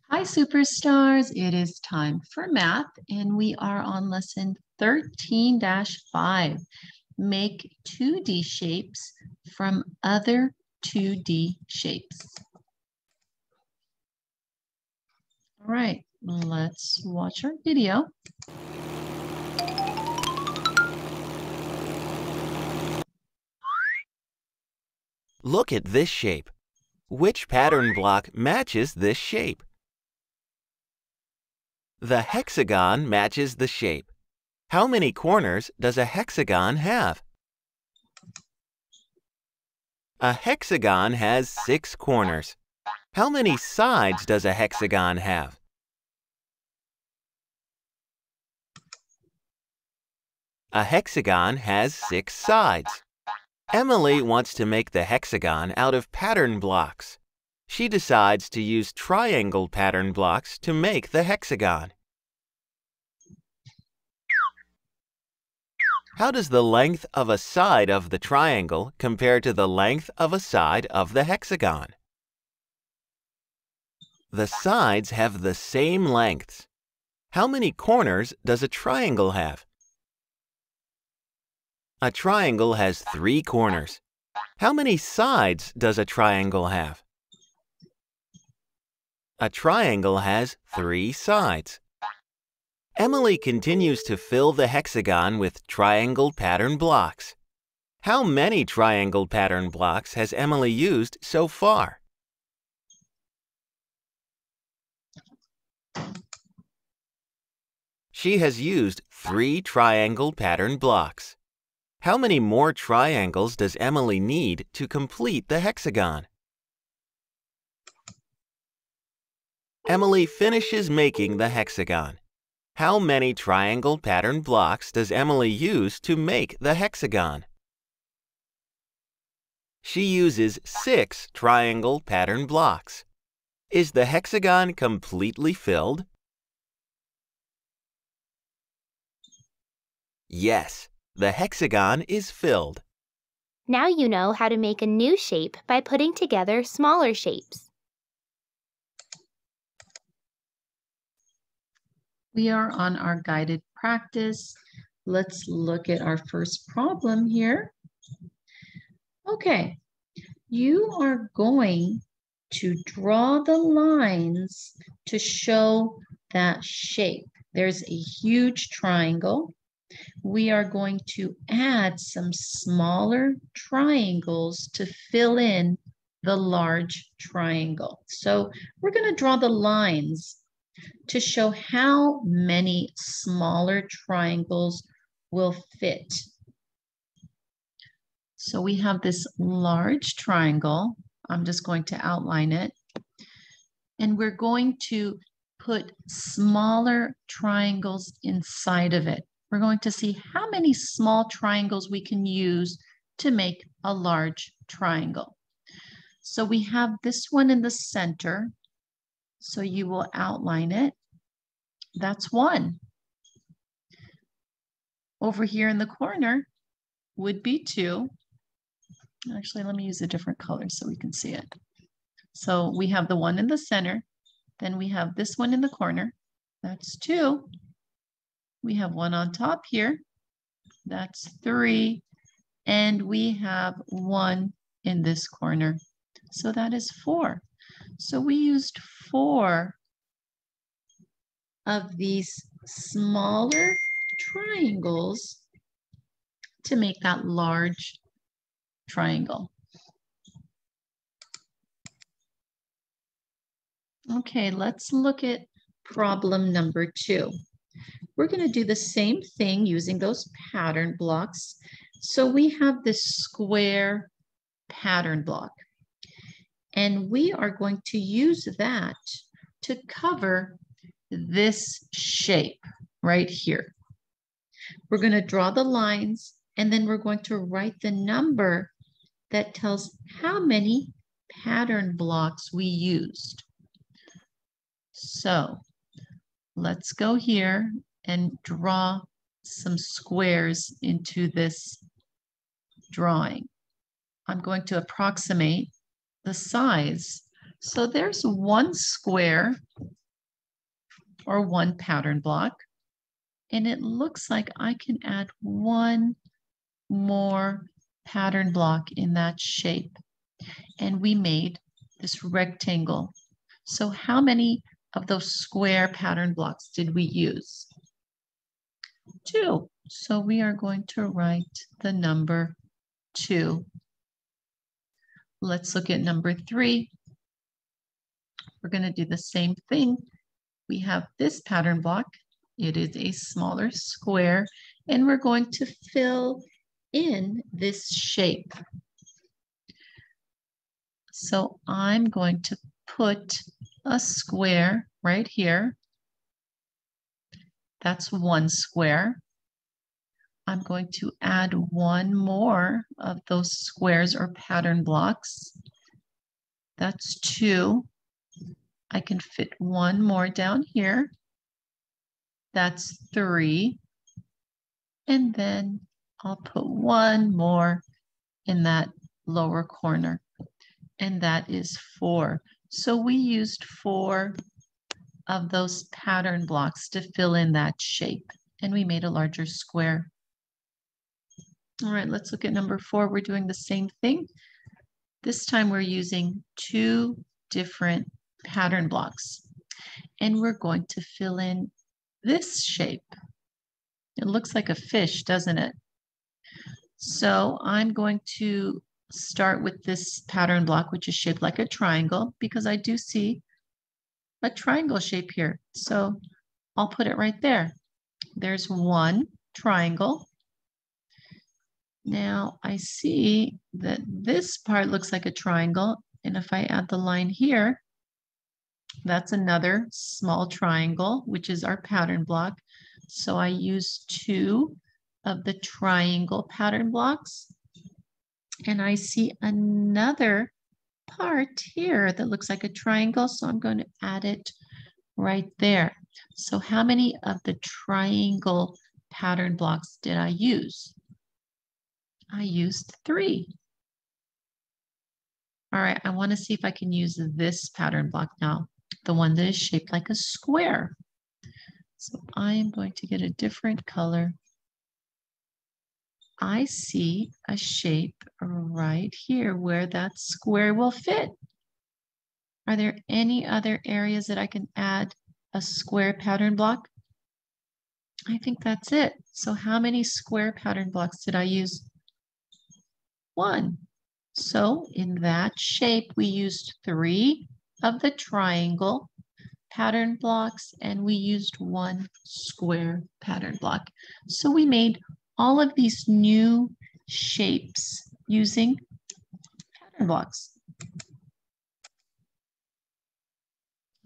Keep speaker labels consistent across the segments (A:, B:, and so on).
A: Hi, superstars. It is time for math, and we are on lesson 13-5. Make 2D shapes from other 2D shapes. All right, let's watch our video.
B: Look at this shape. Which pattern block matches this shape? The hexagon matches the shape. How many corners does a hexagon have? A hexagon has 6 corners. How many sides does a hexagon have? A hexagon has 6 sides. Emily wants to make the hexagon out of pattern blocks. She decides to use triangle pattern blocks to make the hexagon. How does the length of a side of the triangle compare to the length of a side of the hexagon? The sides have the same lengths. How many corners does a triangle have? A triangle has 3 corners. How many sides does a triangle have? A triangle has 3 sides. Emily continues to fill the hexagon with triangle pattern blocks. How many triangle pattern blocks has Emily used so far? She has used 3 triangle pattern blocks. How many more triangles does Emily need to complete the hexagon? Emily finishes making the hexagon. How many triangle pattern blocks does Emily use to make the hexagon? She uses 6 triangle pattern blocks. Is the hexagon completely filled? Yes, the hexagon is filled.
C: Now you know how to make a new shape by putting together smaller shapes.
A: We are on our guided practice. Let's look at our first problem here. Okay, you are going to draw the lines to show that shape. There's a huge triangle. We are going to add some smaller triangles to fill in the large triangle. So we're going to draw the lines to show how many smaller triangles will fit. So we have this large triangle. I'm just going to outline it. And we're going to put smaller triangles inside of it. We're going to see how many small triangles we can use to make a large triangle. So we have this one in the center. So you will outline it. That's 1. Over here in the corner would be 2. Actually, let me use a different color so we can see it. So we have the one in the center. Then we have this one in the corner. That's 2. We have one on top here. That's 3. And we have 1 in this corner. So that is 4. So we used 4 of these smaller triangles to make that large triangle. Okay, let's look at problem number 2. We're going to do the same thing using those pattern blocks. So we have this square pattern block, and we are going to use that to cover this shape right here. We're going to draw the lines, and then we're going to write the number that tells how many pattern blocks we used. So let's go here and draw some squares into this drawing. I'm going to approximate the size So there's one square or one pattern block, and it looks like I can add one more pattern block in that shape. And we made this rectangle. So how many of those square pattern blocks did we use? 2. So we are going to write the number 2. Let's look at number 3. We're going to do the same thing. We have this pattern block. It is a smaller square, and we're going to fill in this shape. So I'm going to put a square right here. That's one square. I'm going to add one more of those squares or pattern blocks. That's 2. I can fit one more down here. That's 3. And then I'll put one more in that lower corner. And that is 4. So we used 4 of those pattern blocks to fill in that shape. And we made a larger square. All right, let's look at number 4. We're doing the same thing. This time we're using 2 different pattern blocks. And we're going to fill in this shape. It looks like a fish, doesn't it? So I'm going to start with this pattern block, which is shaped like a triangle, because I do see a triangle shape here. So I'll put it right there. There's one triangle. Now I see that this part looks like a triangle. And if I add the line here, that's another small triangle, which is our pattern block. So I use 2 of the triangle pattern blocks. And I see another part here that looks like a triangle. So I'm going to add it right there. So how many of the triangle pattern blocks did I use? I used 3. All right, I want to see if I can use this pattern block now, the one that is shaped like a square. So I am going to get a different color. I see a shape right here where that square will fit. Are there any other areas that I can add a square pattern block? I think that's it. So how many square pattern blocks did I use? 1. So in that shape, we used 3 of the triangle pattern blocks, and we used 1 square pattern block. So we made all of these new shapes using pattern blocks.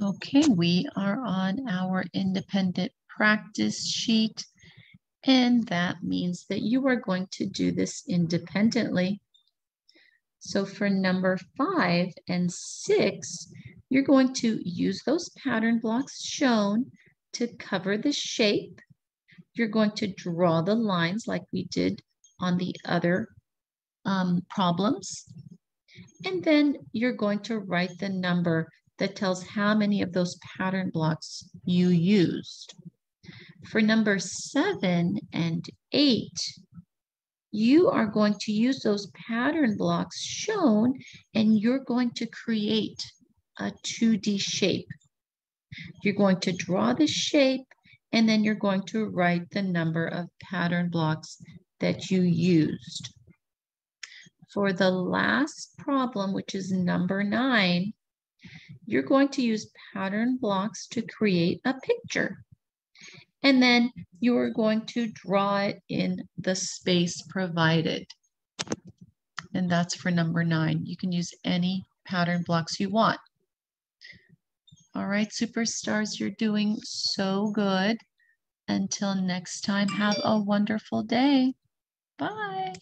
A: Okay, we are on our independent practice sheet, and that means that you are going to do this independently. So for number 5 and 6, you're going to use those pattern blocks shown to cover the shape. You're going to draw the lines like we did on the other problems. And then you're going to write the number that tells how many of those pattern blocks you used. For number 7 and 8, you are going to use those pattern blocks shown, and you're going to create a 2D shape. You're going to draw the shape, and then you're going to write the number of pattern blocks that you used. For the last problem, which is number 9, you're going to use pattern blocks to create a picture. And then you are going to draw it in the space provided. And that's for number 9. You can use any pattern blocks you want. All right, superstars, you're doing so good. Until next time, have a wonderful day. Bye.